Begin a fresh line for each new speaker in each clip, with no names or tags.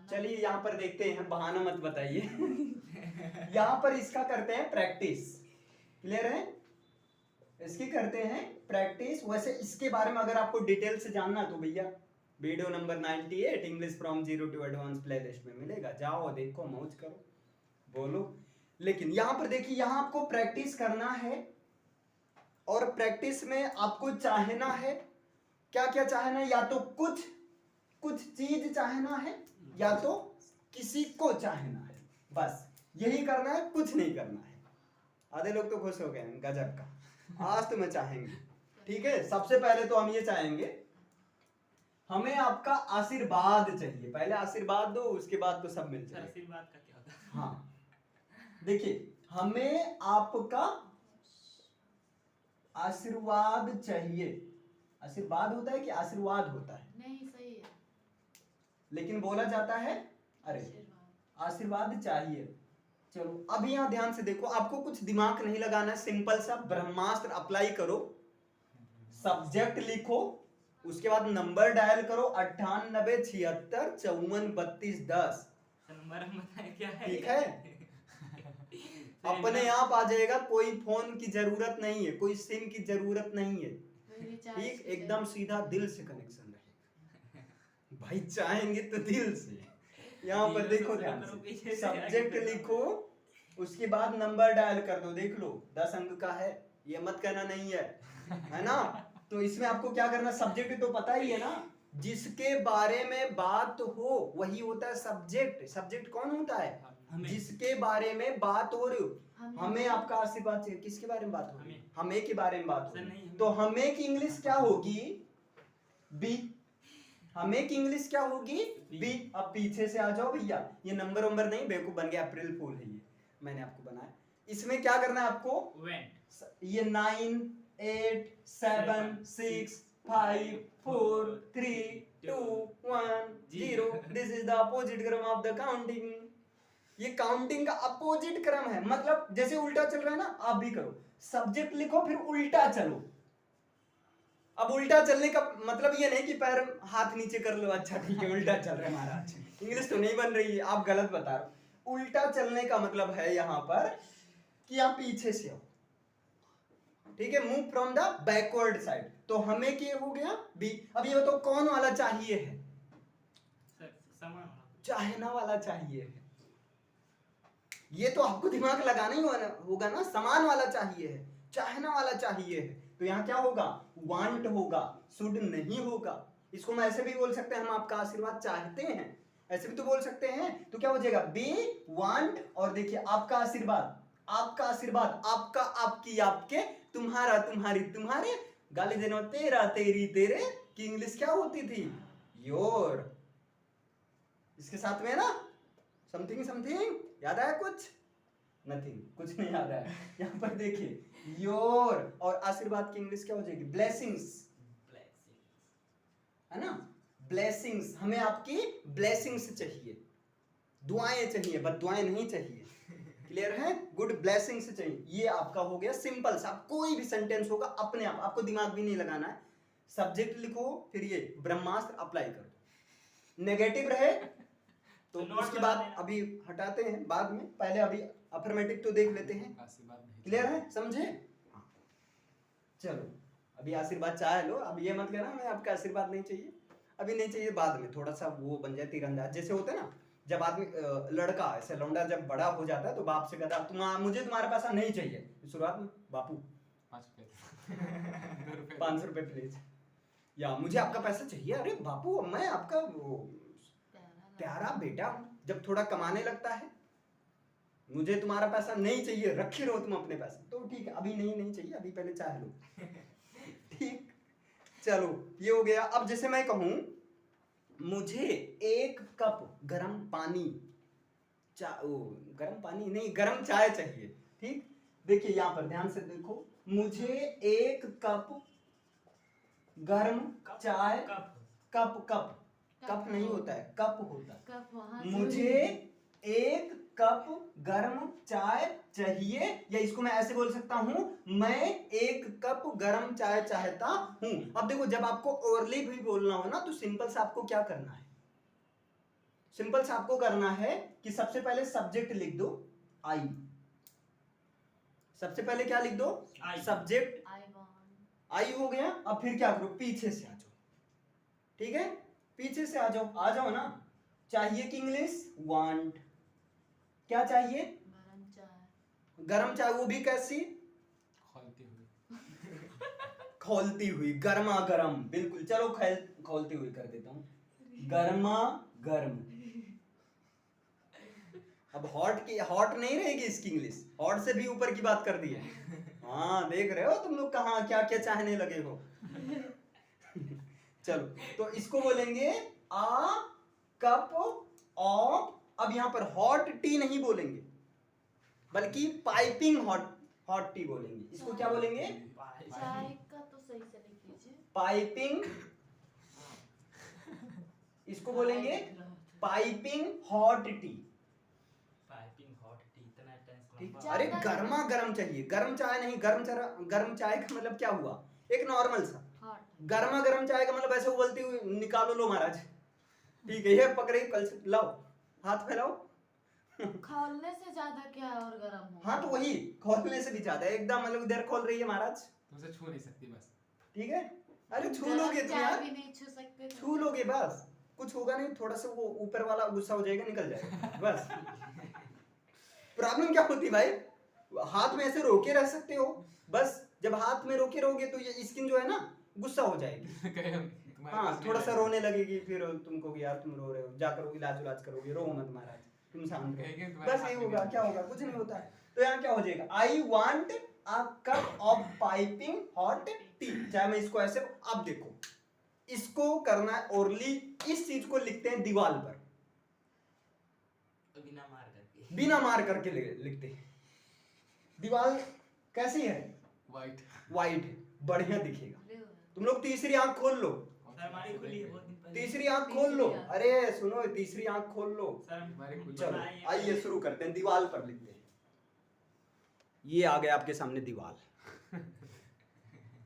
चलिए यहाँ पर देखते हैं, बहाना मत बताइए। यहाँ पर इसका करते हैं प्रैक्टिस। क्लियर है? इसकी करते हैं प्रैक्टिस। वैसे इसके बारे में अगर आपको डिटेल से जानना तो भैया video number 98 English from zero to advance playlist में मिलेगा, जाओ देखो, मौज करो, बोलो। लेकिन यहाँ पर देखिए, यहाँ आपको प्रैक्टिस करना है और प्रैक्टिस में आपको चाहना है, क्या क्या चाहना है, या तो कुछ चीज चाहना है या तो किसी को चाहना है, बस यही करना है, कुछ नहीं करना है। आधे लोग तो खुश हो गए हैं, गजब का, आज तो मैं चाहेंगे। ठीक है, सबसे पहले तो हम ये चाहेंगे, हमें आपका आशीर्वाद चाहिए। पहले आशीर्वाद दो, उसके बाद तो सब मिल जाएगा।
आशीर्वाद का क्या होता है?
हाँ देखिए, हमें आपका आशीर्वाद चाहिए। आशीर्वाद होता है कि आशीर्वाद होता है?
नहीं, सही है,
लेकिन बोला जाता है अरे आशीर्वाद चाहिए। चलो अब यहाँ ध्यान से देखो, आपको कुछ दिमाग नहीं लगाना है, सिंपल सा ब्रह्मास्त्र अप्लाई करो, सब्जेक्ट लिखो, उसके बाद नंबर डायल करो 98 76 54 32 10।
नंबर हम बताएं क्या है?
ठीक है, अपने आप आ जाएगा, कोई फोन की जरूरत नहीं है, कोई सिम की जरूरत नहीं है। ठीक, एकदम सीधा दिल से कनेक्शन रहेगा। भाई चाहेंगे तो दिल से। यहाँ पर देखो ध्यान से, सब्जेक्ट लिखो, उसके बाद नंबर डायल कर दो, देख लो 10 अंक का है, ये मत कहना नहीं है ना? तो इसमें आपको क्या करना, सब्जेक्ट तो पता ही है ना, जिसके बारे में बात हो वही होता है सब्जेक्ट। सब्जेक्ट कौन होता है? जिसके बारे में बात हो रही हो। हमें आपका आशीर्वाद चाहिए, किसके बारे में बात हो रही है? हमें के बारे में बात हो रही है। तो हमें की इंग्लिश क्या होगी? बी। हमें की इंग्लिश क्या होगी? बी। अब पीछे से आ जाओ भैया, ये नंबर वंबर नहीं, बेवकूफ बन गया, अप्रैल फूल है ये, मैंने आपको बनाया। इसमें क्या करना है आपको? ये 9 8 7 6 5 4 3 2 1 0। दिस इज द अपोजिट क्रम ऑफ द काउंटिंग। ये काउंटिंग का अपोजिट क्रम है, मतलब जैसे उल्टा चल रहा है ना, आप भी करो। सब्जेक्ट लिखो फिर उल्टा चलो। अब उल्टा चलने का मतलब ये नहीं कि पैर हाथ नीचे कर लो, अच्छा ठीक है उल्टा चल रहा है महाराज, इंग्लिश तो नहीं बन रही है, आप गलत बता रहे हो। उल्टा चलने का मतलब है यहाँ पर कि आप पीछे से हो। ठीक है, move from the backward side. तो हमें क्या हो गया? बी। अब ये बताओ कौन वाला चाहिए है? चाहना वाला चाहिए है। ये तो आपको दिमाग लगाना ही होगा ना, समान वाला चाहिए है, चाहना वाला चाहिए है। तो यहाँ क्या होगा? वांट होगा, शुड नहीं होगा। इसको मैं ऐसे भी बोल सकते हैं, हम आपका आशीर्वाद चाहते हैं, ऐसे भी तो बोल सकते हैं। तो क्या हो जाएगा? बी वांट, और देखिए आपका आशीर्वाद, आपका आशीर्वाद, आपका आपकी आपके, तुम्हारा तुम्हारी तुम्हारे, गाली देना तेरा तेरी तेरे की इंग्लिश क्या होती थी? योर। इसके साथ में ना समथिंग समथिंग, याद आया कुछ? नथिंग, कुछ नहीं याद आया। यहाँ पर देखिए योर और आशीर्वाद की इंग्लिश क्या हो जाएगी? ब्लेसिंग्स, है ना? ब्लेसिंग्स, हमें आपकी ब्लेसिंग्स चाहिए, दुआएं चाहिए, बस दुआएं नहीं चाहिए। क्लियर है? गुड ब्लेसिंग्स चाहिए। ये आपका हो गया सिंपल सा। कोई भी सेंटेंस होगा अपने आप, आपको दिमाग भी नहीं लगाना है। सब्जेक्ट लिखो, फिर ये ब्रह्मास्त्र अप्लाई कर दो। नेगेटिव रहे तो उसके बाद अभी हटाते हैं बाद में, पहले अभी अफर्मेटिव तो देख लेते हैं। क्लियर है? समझे? चलो अभी आशीर्वाद चाह लो, अब ये मत कहना मैं आपका आशीर्वाद नहीं चाहिए, अभी नहीं चाहिए, बाद में थोड़ा सा वो बन जाए तीरंदाज। जैसे होता है ना, जब आदमी लड़का ऐसे लौंडा जब बड़ा हो जाता है तो बाप से कहता मुझे तुम्हारा पैसा नहीं चाहिए, शुरुआत में बापू 500 रुपए प्लीज, या मुझे आपका पैसा चाहिए, अरे बापू मैं आपका वो प्यारा बेटा हूं। जब थोड़ा कमाने लगता है, मुझे तुम्हारा पैसा नहीं चाहिए, रखे रहो तुम अपने पैसे, तो ठीक है अभी नहीं चाहिए, अभी पहले चाह लो। ठीक, चलो ये हो गया। अब जैसे मैं कहूं मुझे 1 कप गरम पानी, गरम पानी नहीं, गरम चाय चाहिए। ठीक, देखिए यहां पर ध्यान से देखो, मुझे 1 कप गरम चाय, कप नहीं होता है, कप होता है। मुझे 1 कप गर्म चाय चाहिए, या इसको मैं ऐसे बोल सकता हूं, मैं 1 कप गर्म चाय चाहता हूं। अब देखो जब आपको ओरली भी बोलना हो ना, तो सिंपल से आपको क्या करना है? सिंपल सा आपको करना है कि सबसे पहले सब्जेक्ट लिख दो आई। सबसे पहले क्या लिख दो?
I।
Subject
I want।
आई हो गया। अब फिर क्या करो? पीछे से आ जाओ। ठीक है, पीछे से आ जाओ ना। चाहिए कि इंग्लिश वांट। क्या चाहिए?
गरम चाय।
गरम चाय, वो भी कैसी?
खोलती हुई।
खौलती हुई, गर्मा गर्म। बिल्कुल, चलो खौलती हुई कर देता हूँ, गर्मा गर्म। अब हॉट नहीं रहेगी इसकी इंग्लिश, हॉट से भी ऊपर की बात कर दी है। हाँ, देख रहे हो तुम लोग कहाँ क्या क्या चाहने लगे हो। चलो, तो इसको बोलेंगे आ कप ऑफ। अब यहाँ पर हॉट टी नहीं बोलेंगे, बल्कि पाइपिंग हॉट टी बोलेंगे। इसको क्या बोलेंगे?
चाय का तो सही से लिख लीजिए।
पाइपिंग। इसको बोलेंगे piping hot T.
Piping hot T, इतना टेंस
ठीक?
लंबा।
अरे गर्मा गर्म चाहिए, गर्म चाय नहीं। गर्म चाय का मतलब क्या हुआ? एक नॉर्मल सा।
हॉट।
गर्मा गर्म चाय का मतलब ऐसे उबलती हुई निकालो, लो महाराज। ठीक है, ये पकड़े, कल से लाओ, हाथ फैलाओ।
खौलने से ज्यादा क्या और गरम हो?
हाँ, तो वही खोलने से भी ज्यादा है एकदम, मतलब इधर खोल रही है महाराज।
तुमसे छू नहीं सकती बस।
ठीक है, अरे छू
गरम
लोगे तुम
चाय
यार,
भी नहीं छू सकते तुम।
छू लोगे बस, कुछ होगा नहीं। थोड़ा सा वो ऊपर वाला गुस्सा हो जाएगा, निकल जाएगा बस। प्रॉब्लम क्या होती भाई? हाथ में ऐसे रोके रह सकते हो बस। जब हाथ में रोके रहोगे तो ये स्किन जो है ना, गुस्सा हो जाएगी।
तुम्हारे
हाँ,
पास
थोड़ा
नहीं
सा
आएगा।
रोने लगेगी, फिर तुमको भी यार तुम रो रहे हो, जाकर इलाज करोगे। रो मत महाराज, तुम शांत
कहेंगे
रहो,
तुम्हारे
बस
हाथ
ये
में
होगा।
नहीं
क्या होगा? कुछ नहीं होता है। तो यहाँ क्या हो जाएगा? I want a cup of piping hot T. चाहे मैं इसको ऐसे, अब देखो इसको करना है ओरली। इस चीज को लिखते हैं दीवार पर,
बिना मार करके।
बिना मार करके लिखते हैं। दीवार कैसी है?
वाइट।
वाइट, बढ़िया दिखेगा।
ब्लू है।
तुम लोग तीसरी आंख खोल लो,
सर हमारी खुली है बहुत दिन पहले।
तीसरी आंख खोल लो। अरे सुनो, तीसरी आंख खोल लो।
सर
हमारी खुली
चलो
बनाइए।
आइए शुरू करते हैं। दीवार पर लिखते हैं। ये आ गया आपके सामने दीवार।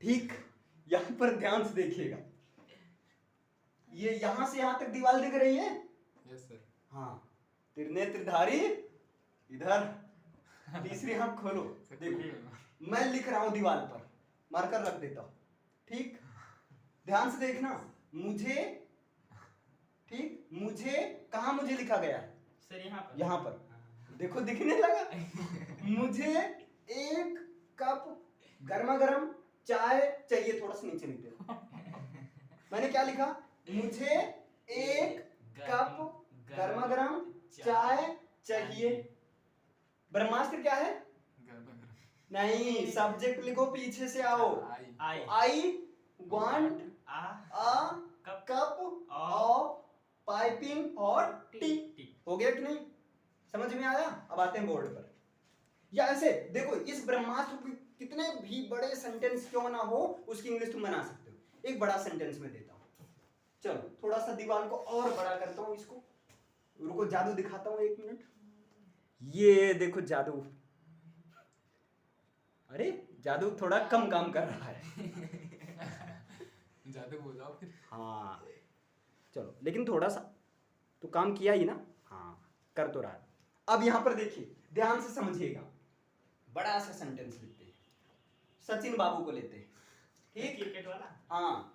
ठीक, यहां पर ध्यान से देखिएगा। ये यहां से यहां तक दीवार दिख रही है।
Yes sir.
हाँ, त्रिनेत्रधारी इधर। तीसरी आंख खोलो, देखो मैं लिख रहा हूं दीवार पर, मार्कर रख देता हूं। ठीक, ध्यान से देखना। मुझे, ठीक, मुझे कहां मुझे लिखा गया है?
सर यहाँ पर।
यहाँ पर देखो, दिखने लगा। मुझे एक कप गर्मा गर्म चाय चाहिए। थोड़ा सा नीचे लिख दे। मैंने क्या लिखा? मुझे एक कप गर्मा गर्म चाय चाहिए। ब्रह्मास्त्र क्या है?
गर्मा गर्म।
नहीं, सब्जेक्ट लिखो, पीछे से आओ।
I.
I want
a
a
cup
cup of piping hot tea.
Tea.
हो गया कि नहीं? समझ में आया? अब आते हैं बोर्ड पर। या ऐसे देखो, इस ब्रह्मास्त्र की कितने भी बड़े सेंटेंस क्यों ना हो, उसकी इंग्लिश तुम बना सकते हो। एक बड़ा सेंटेंस में देता हूं। चलो थोड़ा सा दीवार को और बड़ा करता हूं इसको। रुको, जादू दिखाता हूं, 1 मिनट। ये देखो जादू। अरे जादू थोड़ा कम काम कर रहा है।
जादू बोल जाओ फिर।
हाँ चलो, लेकिन थोड़ा सा तो काम किया ही ना। हाँ, कर तो रहा। अब यहां पर देखिए, ध्यान से समझिएगा। बड़ा सा सेंटेंस लिखते हैं। सचिन बाबू को लेते हैं। ठीक,
क्रिकेट वाला।
हाँ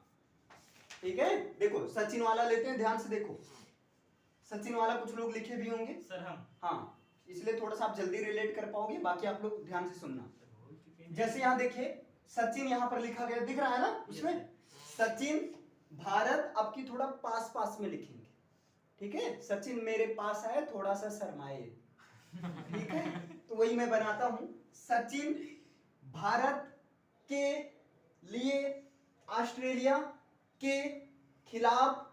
ठीक है। देखो सचिन वाला लेते हैं, ध्यान से देखो। सचिन वाला कुछ लोग लिखे भी होंगे।
सर हम।
हाँ, इसलिए थोड़ा सा आप जल्दी रिलेट कर पाओगे। बाकी आप लोग ध्यान से सुनना।
सर बोल चुके हैं।
जैसे यहाँ देखिए, सचिन यहाँ पर लिखा गया, दिख रहा है ना उसमें? सचिन भारत, अब की थोड़ा पास पास में लिखेंगे। ठीक है, सचिन मेरे पास आए, थोड़ा सा शर्माए। ठीक है, तो वही मैं बनाता हूं। सचिन भारत के लिए ऑस्ट्रेलिया के खिलाफ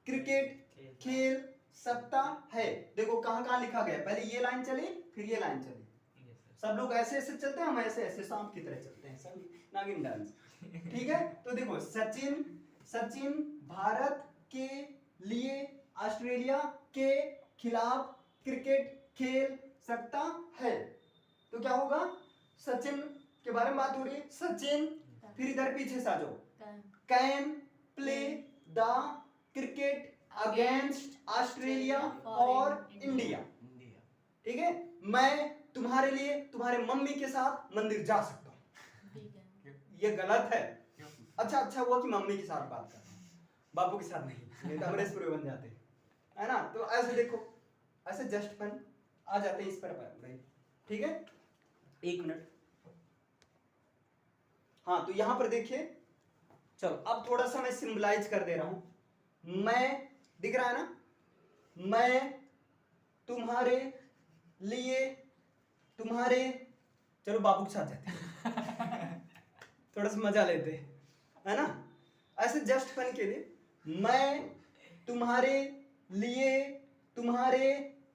क्रिकेट खेल सकता है। देखो कहां कहां लिखा गया, पहले ये लाइन चली, फिर ये लाइन चली।
Yes, sir।
सब लोग ऐसे ऐसे चलते हैं, हम ऐसे ऐसे सांप की तरह चलते हैं, सब नागिन डांस। ठीक है, तो देखो सचिन भारत के लिए ऑस्ट्रेलिया के खिलाफ क्रिकेट खेल सकता है। तो क्या होगा? सचिन के बारे में बात हो रही है। सचिन, फिर इधर पीछे से आ जाओ। Can play the cricket against Australia और इंडिया। ठीक है, मैं तुम्हारे लिए तुम्हारे मम्मी के साथ मंदिर जा सकता हूँ।
ठीक है।
ये गलत है। अच्छा हुआ कि मम्मी के साथ बात कर रहा हूँ, बापू के साथ नहीं तो अमरेशपुरी बन जाते है ना। तो ऐसे देखो, ऐसे जस्ट फन आ जाते हैं इस पर। ठीक है, एक मिनट। हाँ, तो यहां पर देखिए, चलो अब थोड़ा सा मैं सिंबलाइज कर दे रहा हूं। मैं, दिख रहा है ना, मैं तुम्हारे लिए तुम्हारे, चलो बाबू के साथ जाते हैं थोड़ा सा मजा लेते है ना। ऐसे जस्ट फन के लिए, मैं तुम्हारे लिए तुम्हारे,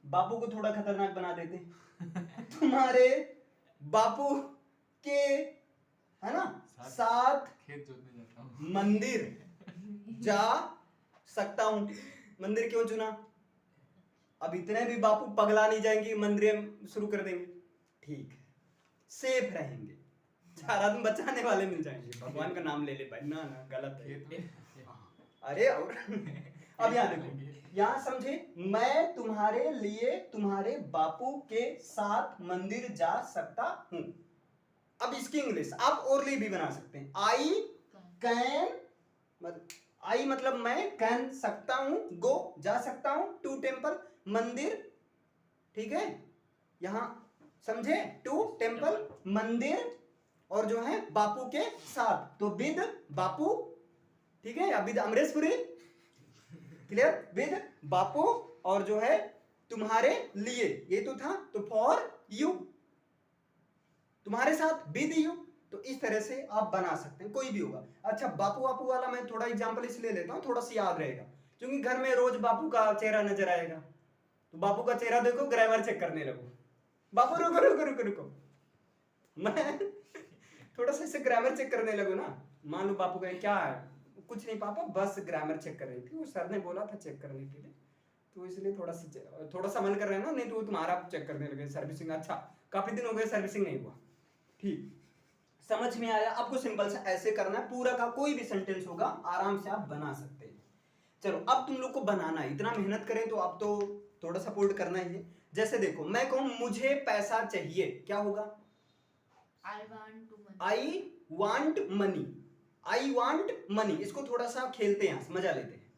बापू को थोड़ा खतरनाक बना देते हैं, तुम्हारे बापू के, है ना, साथ
खेत जोतने जाता हूँ।
मंदिर जा सकता हूं। मंदिर क्यों चुना? अब इतने भी बापू पगला नहीं जाएंगे, मंदिर शुरू कर देंगे। ठीक है, सेफ रहेंगे, 4 आदमी बचाने वाले मिल जाएंगे। भगवान का नाम ले ले भाई, ना ना गलत है। अरे और अब यहाँ देखो, यहाँ समझे, मैं तुम्हारे लिए तुम्हारे बापू के साथ मंदिर जा सकता हूं। अब इसकी इंग्लिश आप ओरली भी बना सकते हैं। आई कैन, आई मतलब मैं, कैन सकता हूं, गो जा सकता हूं, टू टेम्पल मंदिर। ठीक है, यहां समझे, टू टेम्पल मंदिर, और जो है बापू के साथ, तो विद बापू। ठीक है, या विद अमरेशपुरी, क्लियर, विद बापू, और जो है तुम्हारे लिए, ये तो था, तो फॉर यू, तुम्हारे साथ, विद यू। तो इस तरह से आप बना सकते हैं, कोई भी होगा। अच्छा, बापू वापू वाला मैं थोड़ा एग्जांपल इसलिए लेता हूं, थोड़ा सा याद रहेगा, क्योंकि घर में रोज बापू का चेहरा नजर आएगा। तो बापू का चेहरा देखो, ग्रामर चेक करने लगो। बापू रुको रुको रुको रुको, मैं थोड़ा सा इसे ग्रामर चेक करने लगो ना। मान लो बापू कहे क्या है, कुछ नहीं पापा, बस ग्रामर चेक कर रही थी, वो सर ने बोला था चेक करने के लिए, तो इसलिए थोड़ा सा मन कर रहे हैं ना, नहीं तो वो तुम्हारा चेक करने लगे, सर्विसिंग। अच्छा, काफी दिन हो गए सर्विसिंग नहीं हुआ। ठीक, समझ में आया आपको? सिंपल से ऐसे करना है, पूरा का कोई भी सेंटेंस होगा आराम से आप बना सकते हैं। चलो, अब तुम लोग को बनाना है, इतना मेहनत करें तो आप तो थोड़ा सपोर्ट करना ही है। जैसे देखो, मैं कहूं मुझे पैसा चाहिए, क्या होगा?
I want to money.
I want money, I want money. इसको थोड़ा सा खेलते हैं, मजा लेते हैं।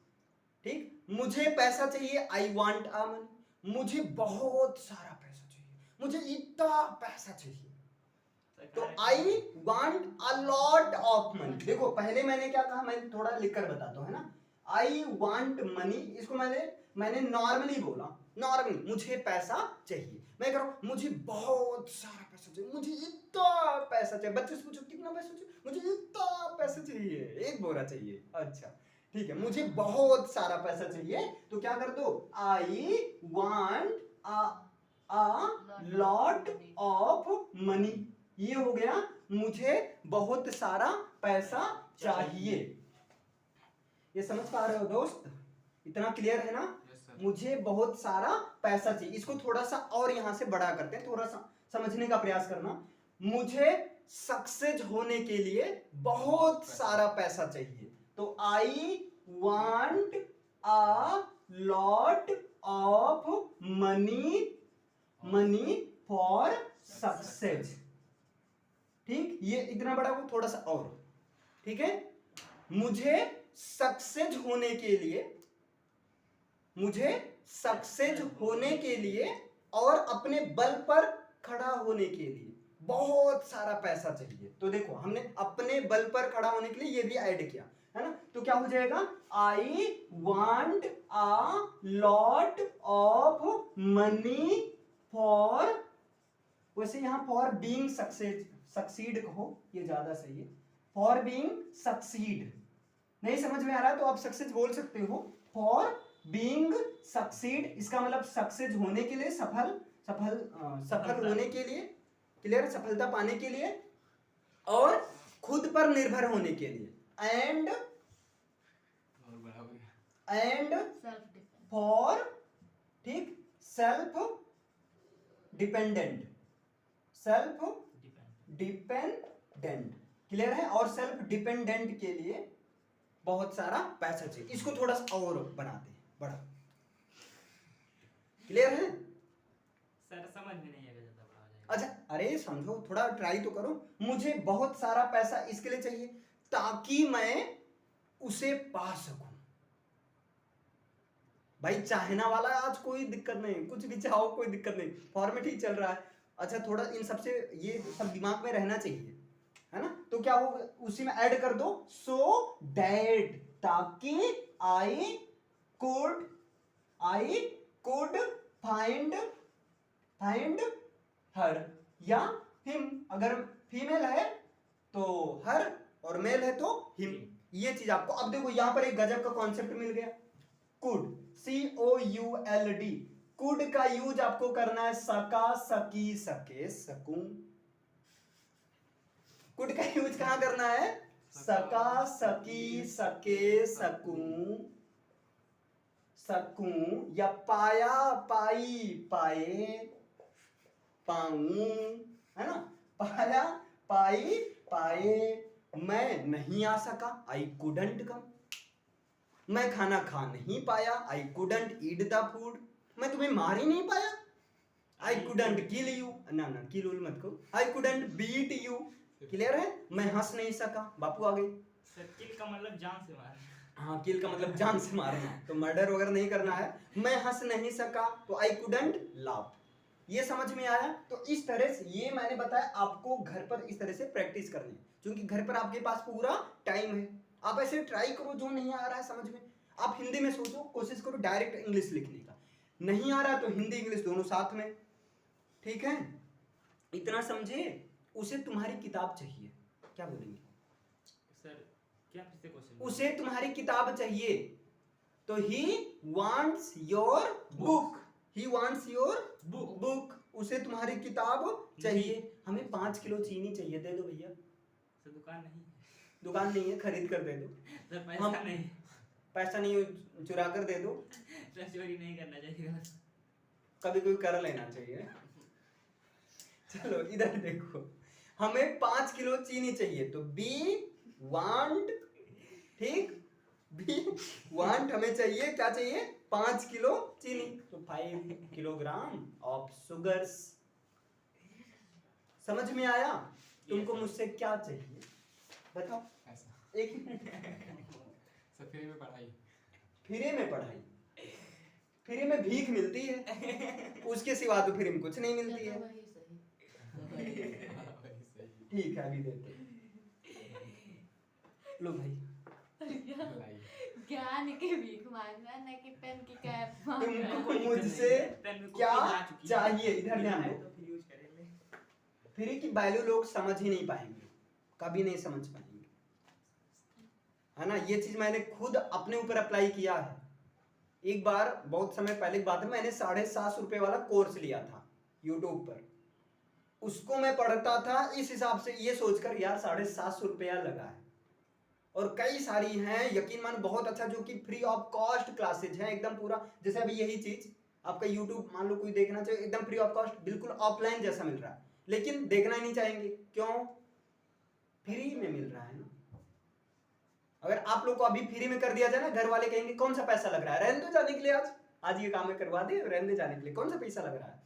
ठीक, मुझे पैसा चाहिए, आई वांट अ मनी। मुझे बहुत सारा पैसा चाहिए, मुझे इतना पैसा चाहिए, तो I want a lot of money. देखो, पहले मैंने क्या कहा, मैं थोड़ा लिखकर बताता हूं, है ना। आई वांट मनी, इसको मैंने नॉर्मली बोला, नॉर्मली मुझे पैसा चाहिए। मैं कह रहा हूं मुझे बहुत सारा पैसा चाहिए, मुझे इतना पैसा चाहिए। बच्चे से पूछो कितना पैसा चाहिए, मुझे इतना पैसा चाहिए, 1 बोरा चाहिए। अच्छा ठीक है, मुझे बहुत सारा पैसा चाहिए, तो क्या कर दो, I want a lot of money. ये हो गया, मुझे बहुत सारा पैसा चाहिए। ये समझ पा रहे हो दोस्त? इतना क्लियर है ना? मुझे बहुत सारा पैसा चाहिए। इसको थोड़ा सा और यहां से बड़ा करते हैं, थोड़ा सा समझने का प्रयास करना। मुझे सक्सेस होने के लिए बहुत सारा पैसा चाहिए, तो I want a lot of money for success. ठीक, ये इतना बड़ा हो, थोड़ा सा और। ठीक है, मुझे सक्सेस होने के लिए, मुझे सक्सेस होने के लिए और अपने बल पर खड़ा होने के लिए बहुत सारा पैसा चाहिए। तो देखो, हमने अपने बल पर खड़ा होने के लिए ये भी ऐड किया, है ना। तो क्या हो जाएगा, I want a lot of money for, वैसे यहां फॉर बीइंग सक्सीड कहो, ये ज्यादा सही है। फॉर बीइंग सक्सीड, नहीं समझ में आ रहा है तो आप सक्सेस बोल सकते हो। फॉर बीइंग सक्सीड, इसका मतलब सक्सेस होने के लिए, सफल होने के लिए, क्लियर, सफलता पाने के लिए, और खुद पर निर्भर होने के लिए, एंड फॉर, ठीक, सेल्फ डिपेंडेंट, क्लियर है। और सेल्फ डिपेंडेंट के लिए बहुत सारा पैसा चाहिए। इसको थोड़ा सा और बनाते हैं, बढ़ो। क्लियर है?
सर समझ में नहीं आएगा, ज्यादा बड़ा हो जाएगा।
अच्छा, अरे समझो, थोड़ा ट्राई तो करो। मुझे बहुत सारा पैसा इसके लिए चाहिए ताकि मैं उसे पा सकूं। भाई चाहना वाला आज कोई दिक्कत नहीं, कुछ भी चाहो कोई दिक्कत नहीं, फॉर्मेट ही चल रहा है। अच्छा, थोड़ा इन सबसे ये सब दिमाग में रहना चाहिए, है ना? तो क्या हो, उसी में ऐड कर दो सो दैट, ताकि आई कुड फाइंड हर या हिम। अगर फीमेल है तो हर और मेल है तो हिम। ये चीज आपको, अब देखो यहां पर एक गजब का कॉन्सेप्ट मिल गया। कुड, COULD, कुड का यूज आपको करना है सका, सकी, सके, सकूं। कुड का यूज कहां करना है? सका, सकी, सके, सकूं, सकूं, या पाया, पाई, पाए, पाऊं, है ना? पाया, पाई, पाए। मैं नहीं आ सका, आई कुडंट कम। मैं खाना खा नहीं पाया, I couldn't eat the food. मैं तुम्हें मार ही नहीं पाया, आई कुडंट किल यू। ना ना, किल मत को, I couldn't beat you. Clear है? मैं हंस नहीं सका, बापू आ गई।
सर किल का मतलब जान से मार।
हाँ, किल का मतलब जान से मारना, तो मर्डर वगैरह नहीं करना है। मैं हंस नहीं सका तो आई कुडंट लाफ। ये समझ में आया? तो इस तरह से ये मैंने बताया आपको घर पर इस तरह से प्रैक्टिस करनी है, क्योंकि घर पर आपके पास पूरा टाइम है। आप ऐसे ट्राई करो, जो नहीं आ रहा है समझ में, आप हिंदी में सोचो, कोशिश करो डायरेक्ट इंग्लिश लिखने का। नहीं आ रहा तो हिंदी इंग्लिश दोनों साथ में, ठीक है? इतना समझे? उसे तुम्हारी किताब चाहिए, क्या बोलेंगे?
सर क्या फिर से क्वेश्चन?
उसे तुम्हारी किताब चाहिए, तो he wants your book. He wants your book. उसे तुम्हारी किताब चाहिए। हमें 5 किलो चीनी चाहिए, दे दो भैया।
सर दुकान नहीं,
दुकान नहीं है, खरीद कर दे दो।
सर पैसा नहीं,
पैसा नहीं, चुरा कर दे दो।
सर चोरी नहीं करना चाहिए।
कभी कोई कर लेना चाहिए। चलो इधर देखो, हमें 5 किलो चीनी चाहिए, तो बी वांट, ठीक, बी वांट हमें चाहिए, क्या चाहिए? 5 किलो चीनी, तो 5 किलोग्राम ऑफ शुगर्स। समझ में आया? तुमको मुझसे क्या चाहिए बताओ?
ऐसा
एक मिनट।
सर फ्री में पढ़ाई।
फ्री में पढ़ाई, फ्री में भीख मिलती है, उसके सिवा तो फ्री में कुछ नहीं मिलती है।
वही सही।
वही सही।
ठीक है, अभी देते हैं। लो भाई,
लाइए।
ज्ञान की भीख मांगना, न कि पेन की कैप मांगना।
तुमको मुझसे क्या चाहिए? इधर ध्यान दो।
तो फिर यूज करेंगे।
फ्री की वैल्यू लोग समझ ही नहीं पाएंगे, कभी नहीं समझ पाएंगे, है ना? ये चीज मैंने खुद अपने ऊपर अप्लाई किया है। एक बार बहुत समय पहले की बात है, मैंने 750 रुपए वाला कोर्स लिया था यूट्यूब पर। उसको मैं पढ़ता था इस हिसाब से, ये सोचकर यार 750 रुपया लगा है, और कई सारी हैं, यकीन मान बहुत अच्छा, जो कि फ्री ऑफ कॉस्ट क्लासेज हैं एकदम पूरा। जैसे अभी यही चीज आपका यूट्यूब मान लो कोई देखना चाहिए, एकदम फ्री ऑफ कॉस्ट, बिल्कुल ऑफलाइन जैसा मिल रहा है, लेकिन देखना ही नहीं चाहेंगे। क्यों? फ्री में मिल रहा है ना। अगर आप लोग को अभी फ्री में कर दिया जाए ना, घर वाले कहेंगे कौन सा पैसा लग रहा है, रहने दो जाने के लिए, आज ये काम है करवा दे, रहने दे जाने के लिए, कौन सा पैसा लग रहा है?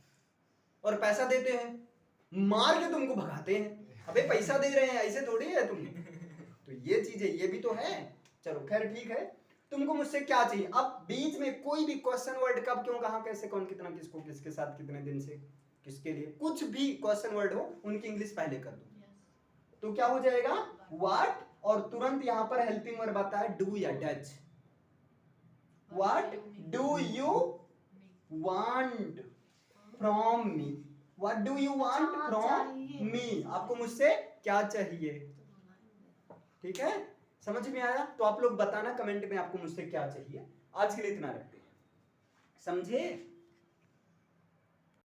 और पैसा देते हैं, मार के तुमको भगाते हैं, अबे पैसा दे रहे हैं, ऐसे थोड़ी है तुम। तो ये चीज है, ये भी तो है। चलो खैर ठीक है, तुमको मुझसे क्या चाहिए? अब बीच में कोई भी क्वेश्चन वर्ड, कब, क्यों, कहां, कैसे, कौन, कितना, किसको, किसके साथ, कितने दिन से, किसके लिए, कुछ भी क्वेश्चन वर्ड हो, उनकी इंग्लिश पहले कर दो। तो क्या हो जाएगा? व्हाट, और तुरंत यहां पर हेल्पिंग वर्ब आता है डू या does. What do you want from me? What do you want from me? आपको मुझसे क्या चाहिए? ठीक है, समझ में आया? तो आप लोग बताना कमेंट में आपको मुझसे क्या चाहिए। आज के लिए इतना रखते हैं, समझे?